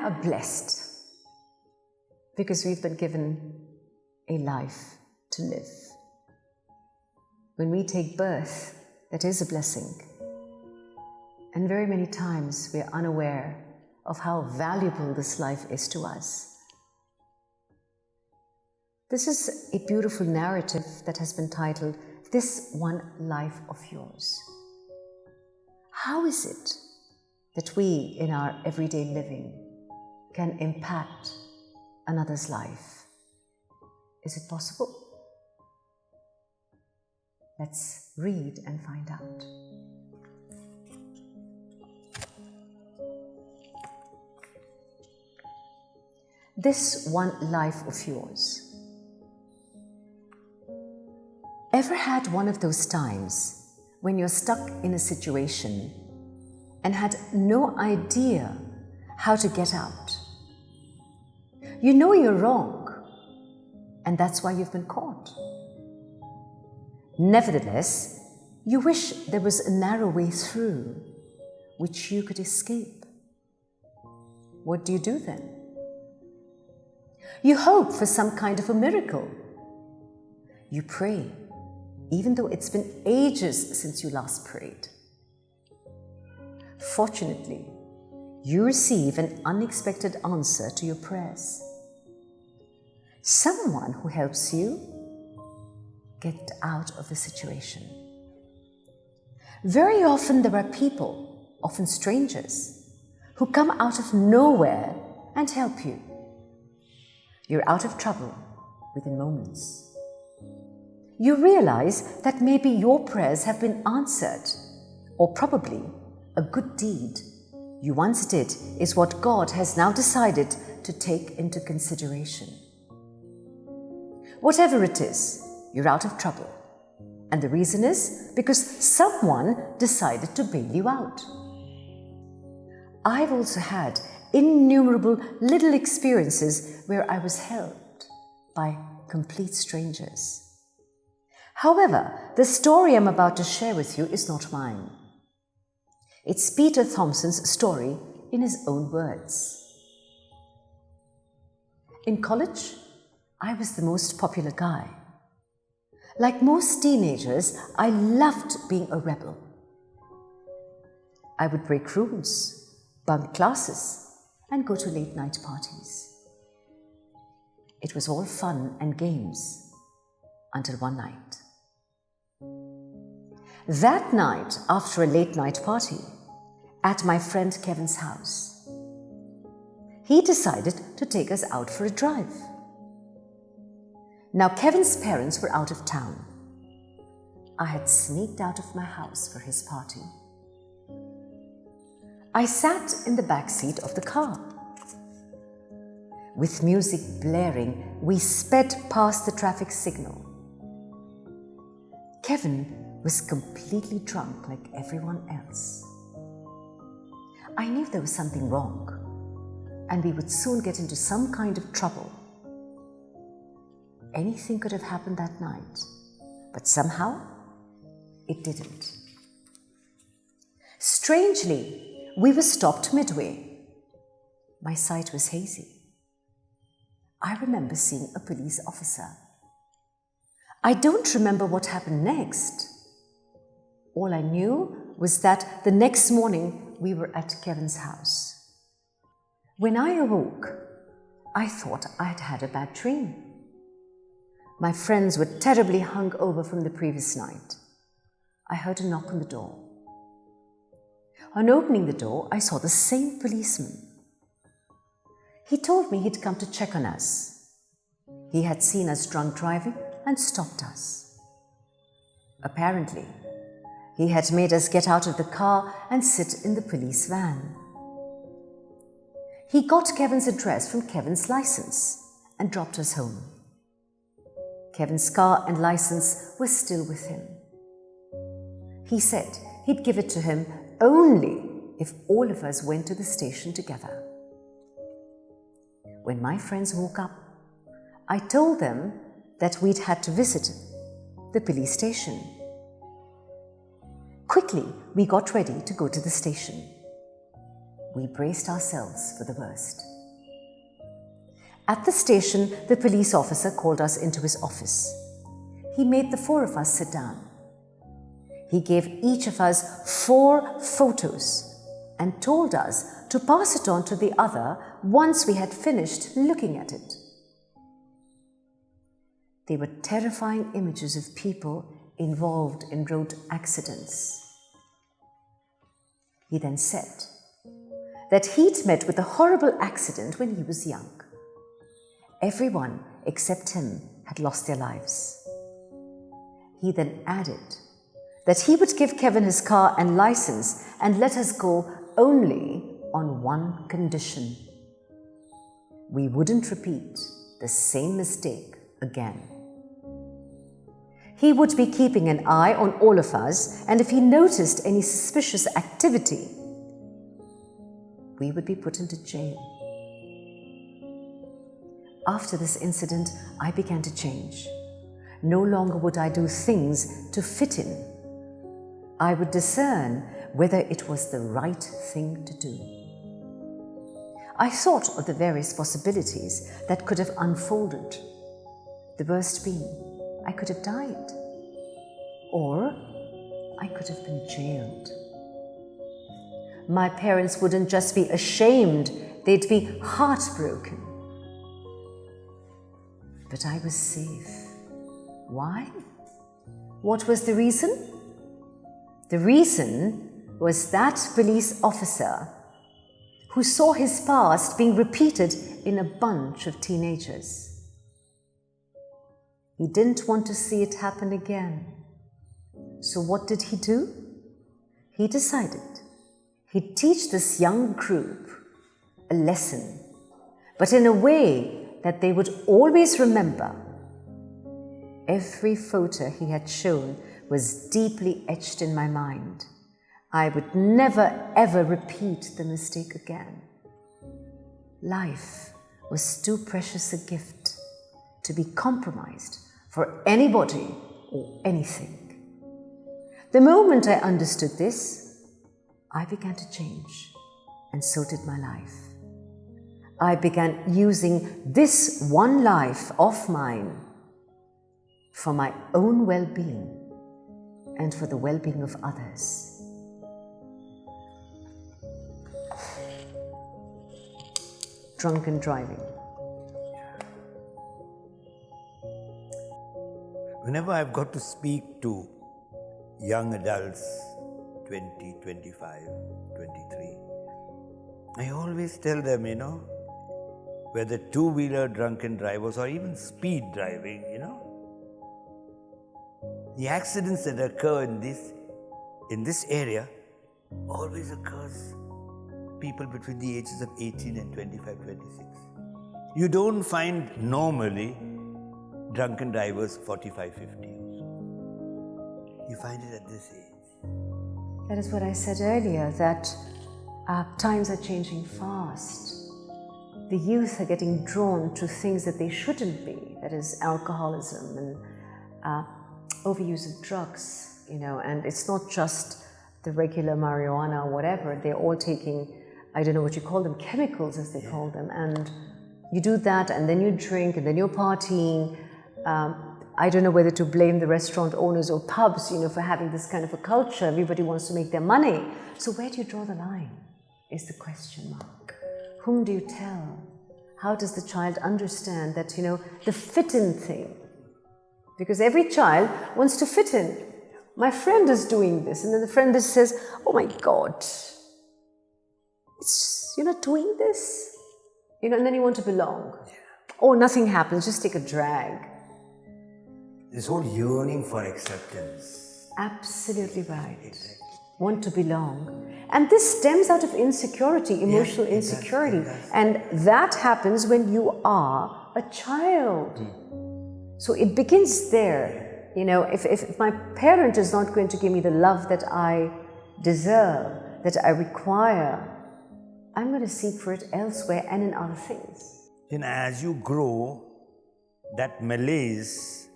are blessed because we've been given a life to live. When we take birth, that is a blessing. And very many times we are unaware of how valuable this life is to us. This is a beautiful narrative that has been titled, "This One Life of Yours." How is it that we, in our everyday living, can impact another's life? Is it possible? Let's read and find out. This one life of yours. Ever had one of those times when you're stuck in a situation and had no idea how to get out? You know you're wrong, and that's why you've been caught. Nevertheless, you wish there was a narrow way through which you could escape. What do you do then? You hope for some kind of a miracle. You pray, even though it's been ages since you last prayed. Fortunately, you receive an unexpected answer to your prayers. Someone who helps you get out of the situation. Very often there are people, often strangers, who come out of nowhere and help you. You're out of trouble within moments. You realize that maybe your prayers have been answered, or probably a good deed you once did is what God has now decided to take into consideration. Whatever it is, you're out of trouble. And the reason is because someone decided to bail you out. I've also had innumerable little experiences where I was helped by complete strangers. However, the story I'm about to share with you is not mine. It's Peter Thompson's story in his own words. In college, I was the most popular guy. Like most teenagers, I loved being a rebel. I would break rules, bunk classes, and go to late-night parties. It was all fun and games until one night. That night, after a late-night party at my friend Kevin's house, he decided to take us out for a drive. Now, Kevin's parents were out of town. I had sneaked out of my house for his party. I sat in the back seat of the car. With music blaring, we sped past the traffic signal. Kevin was completely drunk like everyone else. I knew there was something wrong, and we would soon get into some kind of trouble. Anything could have happened that night, but somehow it didn't. Strangely, we were stopped midway. My sight was hazy. I remember seeing a police officer. I don't remember what happened next. All I knew was that the next morning we were at Kevin's house. When I awoke, I thought I'd had a bad dream. My friends were terribly hungover from the previous night. I heard a knock on the door. On opening the door, I saw the same policeman. He told me he'd come to check on us. He had seen us drunk driving and stopped us. Apparently, he had made us get out of the car and sit in the police van. He got Kevin's address from Kevin's license and dropped us home. Kevin's car and license were still with him. He said he'd give it to him only if all of us went to the station together. When my friends woke up, I told them that we'd had to visit the police station. Quickly, we got ready to go to the station. We braced ourselves for the worst. At the station, the police officer called us into his office. He made the four of us sit down. He gave each of us 4 photos and told us to pass it on to the other once we had finished looking at it. They were terrifying images of people involved in road accidents. He then said that he'd met with a horrible accident when he was young. Everyone except him had lost their lives. He then added that he would give Kevin his car and license and let us go only on one condition. We wouldn't repeat the same mistake again. He would be keeping an eye on all of us, and if he noticed any suspicious activity, we would be put into jail. After this incident, I began to change. No longer would I do things to fit in. I would discern whether it was the right thing to do. I thought of the various possibilities that could have unfolded. The worst being, I could have died, or I could have been jailed. My parents wouldn't just be ashamed, they'd be heartbroken. But I was safe. Why? What was the reason? The reason was that police officer who saw his past being repeated in a bunch of teenagers. He didn't want to see it happen again. So what did he do? He decided he'd teach this young group a lesson, but in a way that they would always remember. Every photo he had shown was deeply etched in my mind. I would never ever repeat the mistake again. Life was too precious a gift to be compromised for anybody or anything. The moment I understood this, I began to change, and so did my life. I began using this one life of mine for my own well-being and for the well-being of others. Drunken driving. Whenever I've got to speak to young adults, 20, 25, 23, I always tell them, whether two-wheeler drunken drivers or even speed driving, the accidents that occur in this area always occurs people between the ages of 18 and 25, 26. You don't find normally drunken drivers 45, 50 or so. You find it at this age. That is what I said earlier, that times are changing fast. The youth are getting drawn to things that they shouldn't be, that is alcoholism and overuse of drugs, and it's not just the regular marijuana or whatever. They're all taking, I don't know what you call them, chemicals as they call them, and you do that and then you drink and then you're partying. I don't know whether to blame the restaurant owners or pubs, for having this kind of a culture. Everybody wants to make their money. So where do you draw the line is the question mark. Whom do you tell? How does the child understand that, the fit-in thing? Because every child wants to fit in. My friend is doing this, and then the friend just says, oh my God, you're not doing this? And then you want to belong. Yeah. Oh, nothing happens, just take a drag. This whole yearning for acceptance. Absolutely right. Exactly. Want to belong. And this stems out of insecurity, emotional insecurity. It does. And that happens when you are a child. So it begins there. If my parent is not going to give me the love that I deserve, that I require, I'm going to seek for it elsewhere and in other things. Then as you grow, that malaise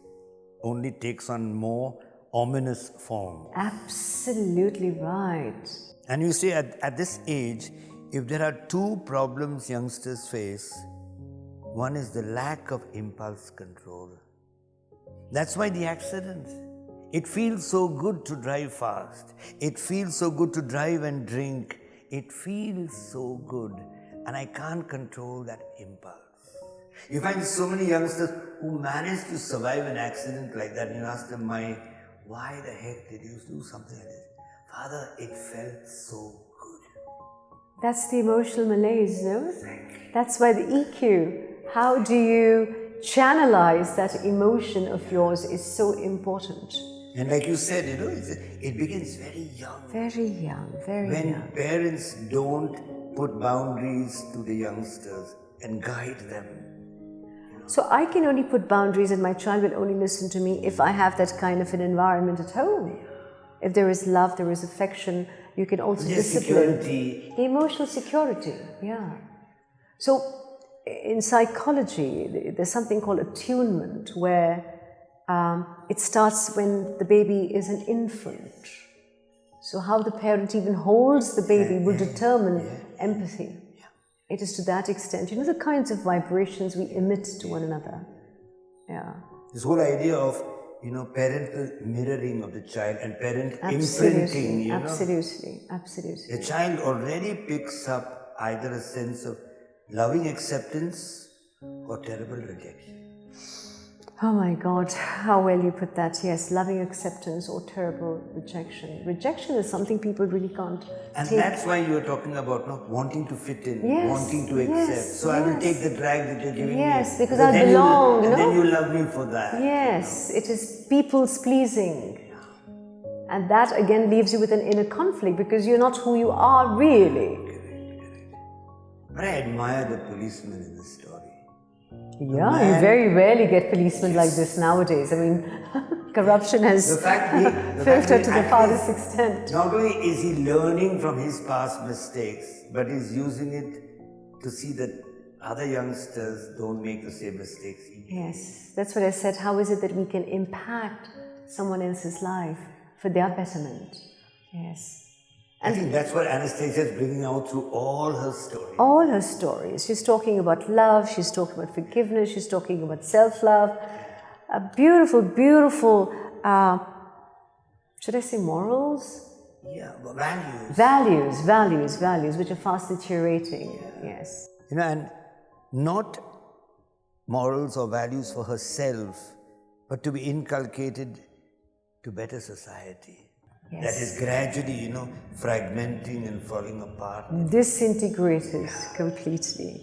only takes on more ominous form. Absolutely right. And you say at this age, if there are two problems youngsters face, one is the lack of impulse control. That's why the accidents. It feels so good to drive fast. It feels so good to drive and drink. It feels so good, and I can't control that impulse. You find so many youngsters who manage to survive an accident like that, and you ask them, why the heck did you do something like this? Father, it felt so good. That's the emotional malaise, no? That's why the EQ, how do you channelize that emotion of yours is so important. And like you said, it begins very young. Very young, very young. When parents don't put boundaries to the youngsters and guide them. So I can only put boundaries and my child will only listen to me if I have that kind of an environment at home. If there is love, there is affection, you can also discipline. Security. The emotional security, yeah. So in psychology, there's something called attunement where it starts when the baby is an infant. So how the parent even holds the baby will determine empathy. It is to that extent. You know the kinds of vibrations we emit to one another. Yeah. This whole idea of, parental mirroring of the child and parent imprinting, Absolutely. The child already picks up either a sense of loving acceptance or terrible rejection. Oh my God, how well you put that. Yes, loving acceptance or terrible rejection. Rejection is something people really can't And take. that's why you were talking about not wanting to fit in, Yes, wanting to accept. yes, So I will yes. take the drag that you're giving me. Yes, because But I then belong, and then you love me for that. Yes, it is people's pleasing. And that again leaves you with an inner conflict because you're not who you are really. Correct. But I admire the policeman in this story. Yeah, you very rarely get policemen like this nowadays. I mean, corruption has filtered to the farthest extent. Not only is he learning from his past mistakes, but he's using it to see that other youngsters don't make the same mistakes. Yes, that's what I said. How is it that we can impact someone else's life for their betterment? Yes. I think that's what Anastasia is bringing out through all her stories. All her stories. She's talking about love, she's talking about forgiveness, she's talking about self-love. A beautiful, beautiful, should I say morals? Yeah, values. Values, which are fast deteriorating. Yes. And not morals or values for herself, but to be inculcated to better society. Yes. That is gradually, fragmenting and falling apart. Disintegrated completely.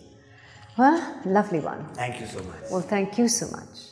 Well, lovely one. Thank you so much. Well, thank you so much.